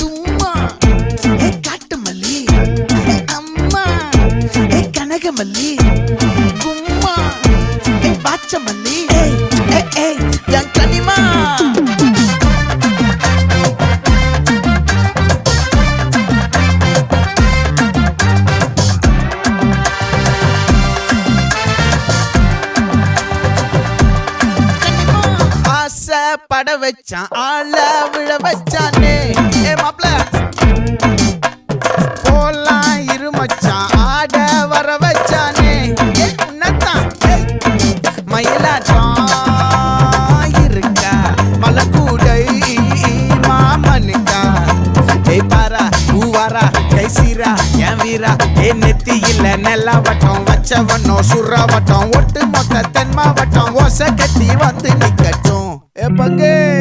தும்மா ஏ காட்டு மல்லி அம்மா ஏ கனகமல்லி கும்மா ஏ பாச்ச மல்லி என் கனிமா பட வச்சான் ஆள விழ வச்சானே ஏ மாப்ள போலாம் இருமச்சான் ஆட வர வச்சானே ஏ உன்னத்தான் மயிலாட்டம் இருக்கா மலக்கூடை மாமனுக்கா ஏய் பாரா பூவாரா கைசீரா என் வீரா ஏ நெத்தி இல்ல நெல்லா வட்டம் வச்சவனோ சுறா வட்டம் ஒட்டு மொத்த தென் மாவட்டம் ஓசை கட்டி வந்து நிக்கட்டும். É pra quê?